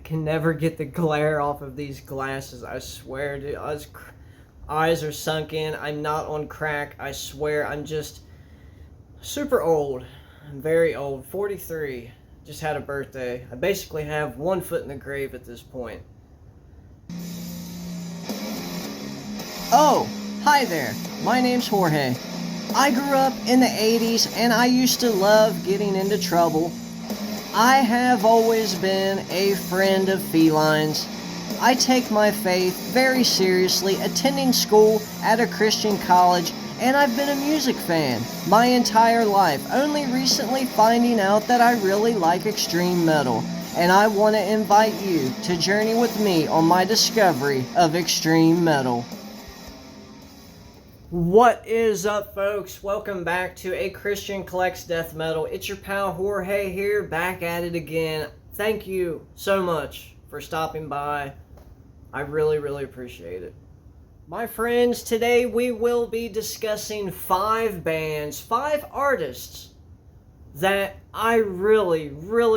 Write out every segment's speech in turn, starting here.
can never get the glare off of these glasses. I swear, dude. Eyes are sunk in. I'm not on crack. I swear, I'm just super old. I'm very old. 43. Just had a birthday. I basically have 1 foot in the grave at this point. Oh, hi there. My name's Jorge. I grew up in the 80s and I used to love getting into trouble. I have always been a friend of felines. I take my faith very seriously, attending school at a Christian college, and I've been a music fan my entire life, only recently finding out that I really like extreme metal, and I want to invite you to journey with me on my discovery of extreme metal. What is up, folks? Welcome back to A Christian Collects Death Metal. It's your pal Jorge here, back at it again. Thank you so much for stopping by. I really appreciate it. My friends, today we will be discussing 5 bands, 5 artists that I really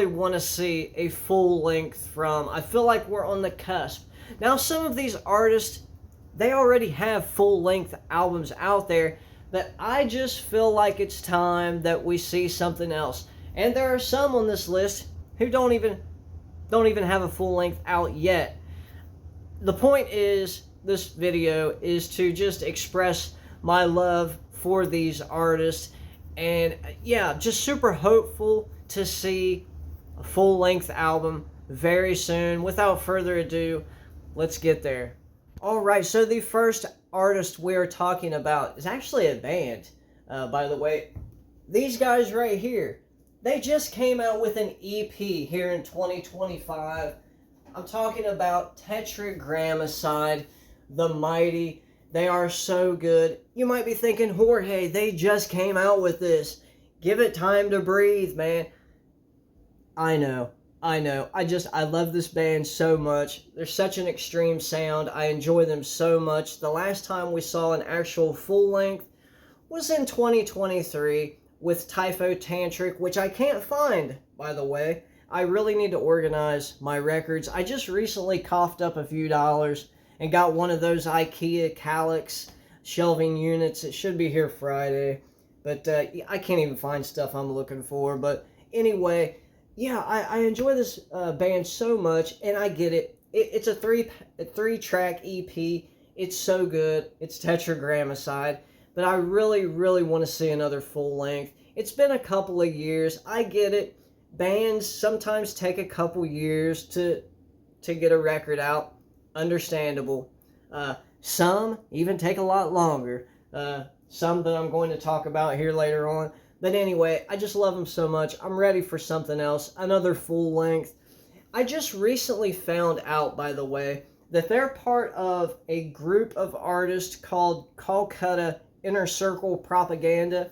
want to see a full length from. I feel like we're on the cusp. Now, some of these artists, they already have full-length albums out there, but I just feel like it's time that we see something else. And there are some on this list who don't even have a full-length out yet. The point is, this video is to just express my love for these artists, and yeah, just super hopeful to see a full-length album very soon. Without further ado, let's get there. Alright, so the first artist we're talking about is actually a band, by the way. These guys right here, they just came out with an EP here in 2025. I'm talking about Tetragrammacide, the mighty. They are so good. You might be thinking, Jorge, they just came out with this. Give it time to breathe, man. I know. I love this band so much. They're such an extreme sound. I enjoy them so much. The last time we saw an actual full length was in 2023 with Typho Tantric, which I can't find, by the way. I really need to organize my records. I just recently coughed up a few dollars and got one of those IKEA Calyx shelving units. It should be here Friday, but I can't even find stuff I'm looking for. But anyway, yeah, I enjoy this band so much, and I get it. It's a three-track EP. It's so good. It's Tetragrammacide, but I really want to see another full length. It's been a couple of years. I get it. Bands sometimes take a couple years to get a record out. Understandable. Some even take a lot longer. Some that I'm going to talk about here later on. But anyway, I just love them so much. I'm ready for something else. Another full length. I just recently found out, by the way, that they're part of a group of artists called Calcutta Inner Circle Propaganda,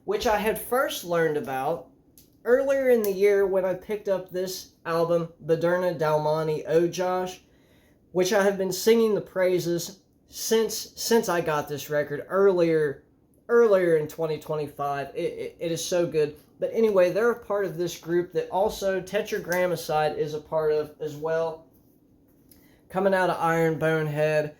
which I had first learned about earlier in the year when I picked up this album, Baderna Dalmani Ojosh, which I have been singing the praises since I got this record earlier in 2025. It is so good. But anyway, they're a part of this group that also Tetragrammacide is a part of as well. Coming out of Iron Bonehead.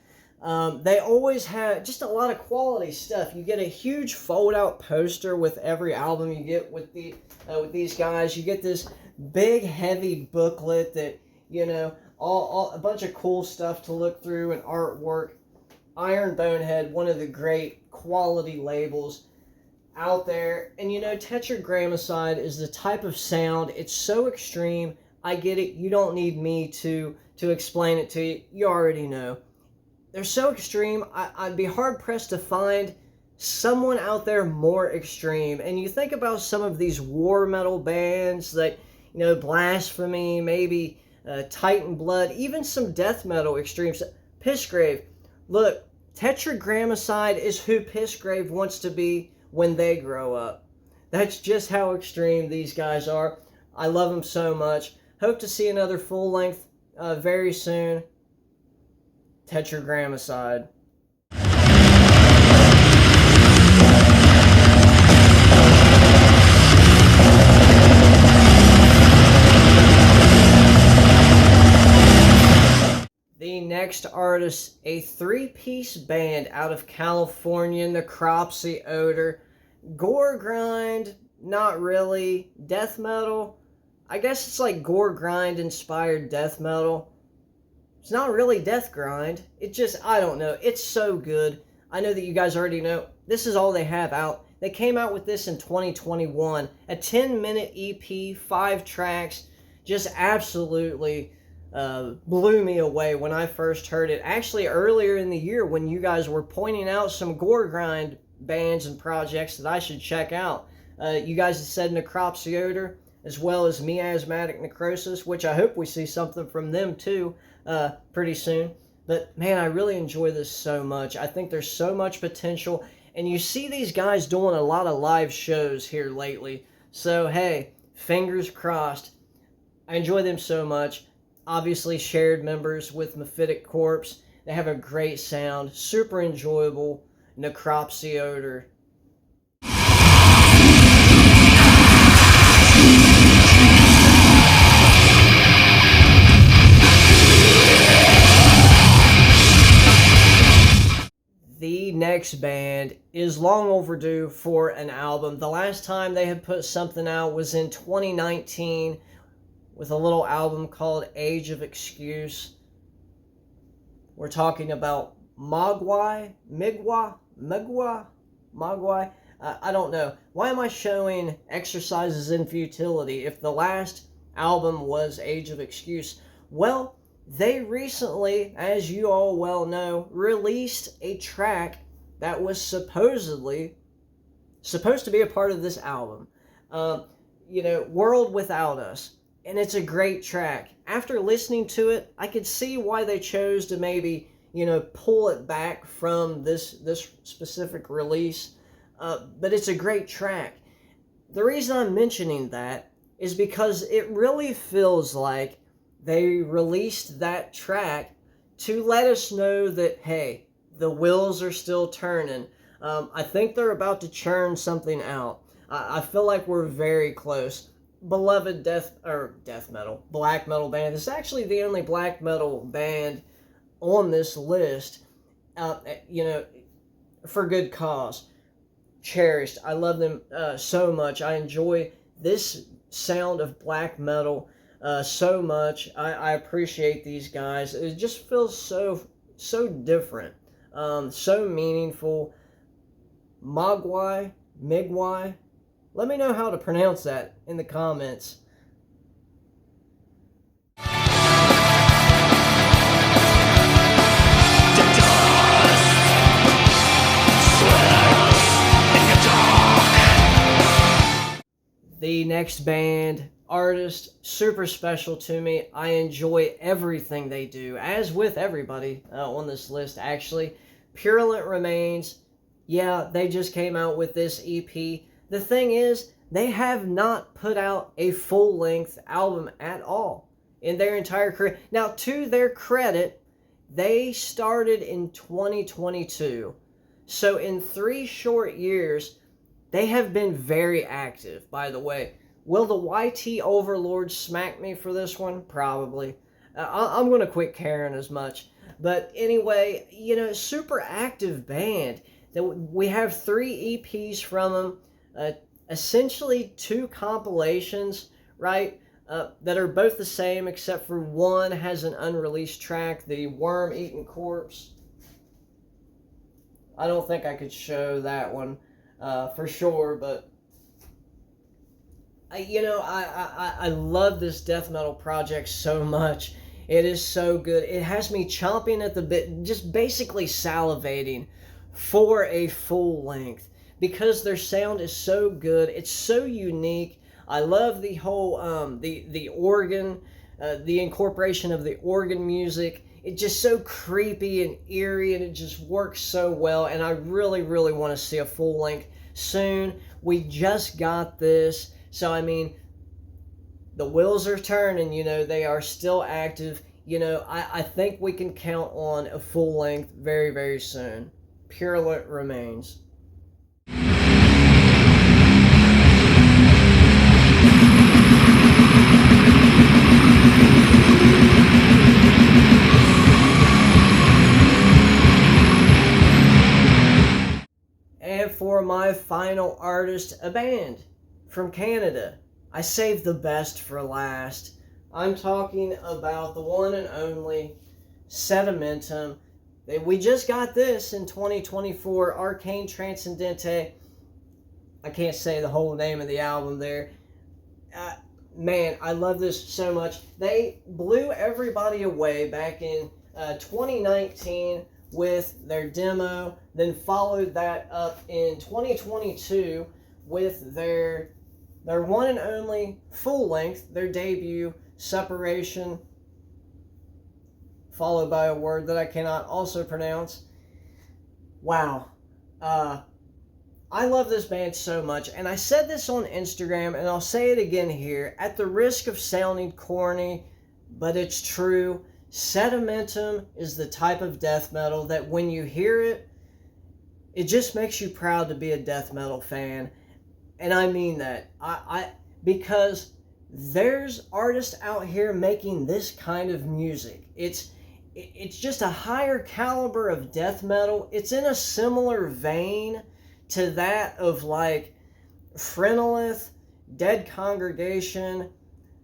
They always have just a lot of quality stuff. You get a huge fold-out poster with every album you get with these guys. You get this big, heavy booklet that, you know, all a bunch of cool stuff to look through and artwork. Iron Bonehead, one of the great quality labels out there. And, you know, Tetragrammacide is the type of sound. It's so extreme. I get it. You don't need me to explain it to you. You already know. They're so extreme, I'd be hard-pressed to find someone out there more extreme. And you think about some of these war metal bands that, you know, Blasphemy, maybe Titan Blood, even some death metal extremes. Pissgrave. Look, Tetragrammacide is who Pissgrave wants to be when they grow up. That's just how extreme these guys are. I love them so much. Hope to see another full length very soon. Tetragrammacide. next artist, a three-piece band out of California, Necropsy Odor. Gore grind, not really. Death metal, I guess it's like gore grind inspired death metal. It's not really death grind. It just, I don't know. It's so good. I know that you guys already know. This is all they have out. They came out with this in 2021. A 10-minute EP, 5 tracks. Just absolutely blew me away when I first heard it. Actually, earlier in the year when you guys were pointing out some gore grind bands and projects that I should check out. You guys have said Necropsy Odor, as well as Miasmatic Necrosis, which I hope we see something from them too pretty soon. But man, I really enjoy this so much. I think there's so much potential, and you see these guys doing a lot of live shows here lately. So hey, fingers crossed. I enjoy them so much. Obviously shared members with Mephitic Corpse. They have a great sound, super enjoyable. Necropsy Odor. The next band is long overdue for an album. The last time they had put something out was in 2019 with a little album called Age of Excuse. We're talking about Mgła. I don't know. Why am I showing Exercises in Futility if the last album was Age of Excuse? Well, they recently, as you all well know, released a track that was supposedly supposed to be a part of this album. World Without Us. And it's a great track. After listening to it, I could see why they chose to maybe, pull it back from this specific release. But it's a great track. The reason I'm mentioning that is because it really feels like they released that track to let us know that, hey, the wheels are still turning. I think they're about to churn something out. I feel like we're very close. Beloved black metal band. It's actually the only black metal band on this list, for good cause. Cherished. I love them so much. I enjoy this sound of black metal so much. I appreciate these guys. It just feels so different, so meaningful. Mgła. Let me know how to pronounce that in the comments. The next band, artist, super special to me. I enjoy everything they do, as with everybody on this list, actually. Purulent Remains. Yeah, they just came out with this EP. The thing is, they have not put out a full-length album at all in their entire career. Now, to their credit, they started in 2022. So in 3 short years, they have been very active, by the way. Will the YT Overlord smack me for this one? Probably. I'm going to quit caring as much. But anyway, super active band. We have 3 EPs from them. Essentially 2 compilations, right, that are both the same except for one has an unreleased track, the Worm-Eaten Corpse. I don't think I could show that one for sure, but I love this death metal project so much. It is so good. It has me chomping at the bit, just basically salivating for a full length. Because their sound is so good, it's so unique. I love the whole the organ, the incorporation of the organ music. It's just so creepy and eerie, and it just works so well. And I really, really want to see a full length soon. We just got this, so I mean, the wheels are turning. They are still active. I think we can count on a full length very, very soon. Purulent Remains. my final artist, a band from Canada. I saved the best for last. I'm talking about the one and only Sedimentum. We just got this in 2024, Arcane Transcendente. I can't say the whole name of the album there. Man, I love this so much. They blew everybody away back in 2019 with their demo, then followed that up in 2022 with their one and only full length, their debut, Separation, followed by a word that I cannot also pronounce. Wow. I love this band so much, and I said this on Instagram, and I'll say it again here, at the risk of sounding corny, but it's true. Sedimentum is the type of death metal that when you hear it, it just makes you proud to be a death metal fan. And I mean that. Because there's artists out here making this kind of music. It's just a higher caliber of death metal. It's in a similar vein to that of like Phrenolith, Dead Congregation,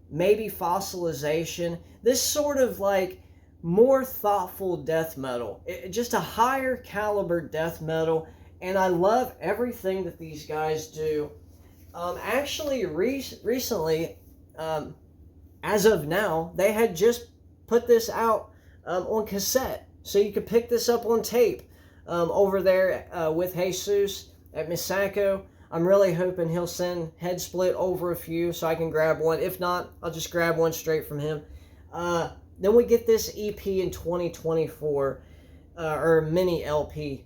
maybe Fossilization. This sort of like more thoughtful death metal. Just a higher caliber death metal, and I love everything that these guys do. Actually, recently, as of now, they had just put this out on cassette, so you could pick this up on tape over there with Jesus at Misako. I'm really hoping he'll send Head Split over a few so I can grab one. If not, I'll just grab one straight from him. Then we get this EP in 2024, or mini LP.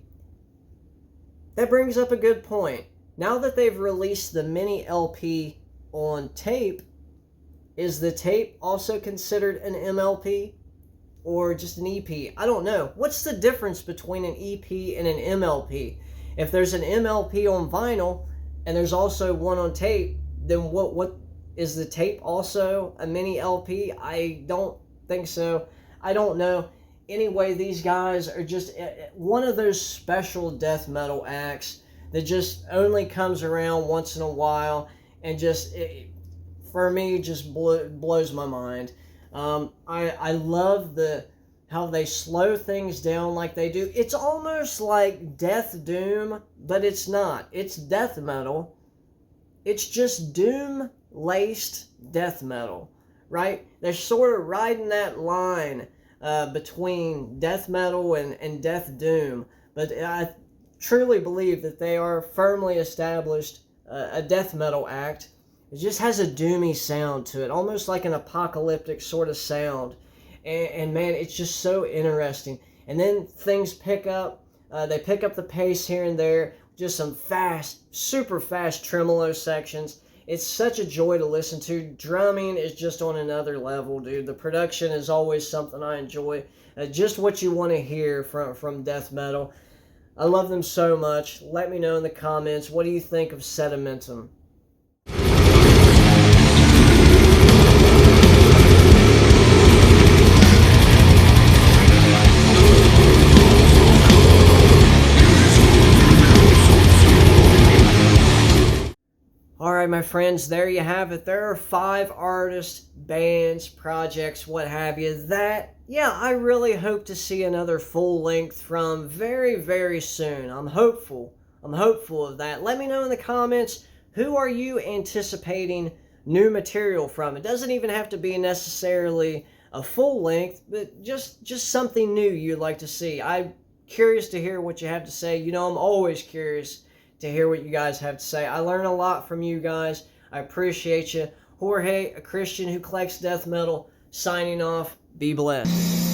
That brings up a good point. Now that they've released the mini LP on tape, is the tape also considered an MLP or just an EP? I don't know. What's the difference between an EP and an MLP? If there's an MLP on vinyl and there's also one on tape, then what is the tape also a mini LP? I don't think so. I don't know. Anyway, these guys are just one of those special death metal acts that just only comes around once in a while and just, for me, just blows my mind. I love how they slow things down like they do. It's almost like Death Doom, but it's not. It's death metal. It's just doom-laced death metal, right? They're sort of riding that line between death metal and death doom, but I truly believe that they are firmly established a death metal act. It just has a doomy sound to it, almost like an apocalyptic sort of sound. And man, it's just so interesting. And then things pick up. They pick up the pace here and there. Just some fast, super fast tremolo sections. It's such a joy to listen to. Drumming is just on another level, dude. The production is always something I enjoy. Just what you want to hear from death metal. I love them so much. Let me know in the comments. What do you think of Sedimentum? Alright, my friends, there you have it. There are 5 artists, bands, projects, what have you, that, yeah, I really hope to see another full length from very, very soon. I'm hopeful of that. Let me know in the comments, who are you anticipating new material from? It doesn't even have to be necessarily a full length, but just something new you'd like to see. I'm curious to hear what you have to say. You know, I'm always curious to hear what you guys have to say. I learn a lot from you guys. I appreciate you. Jorge, a Christian who collects death metal, signing off. Be blessed.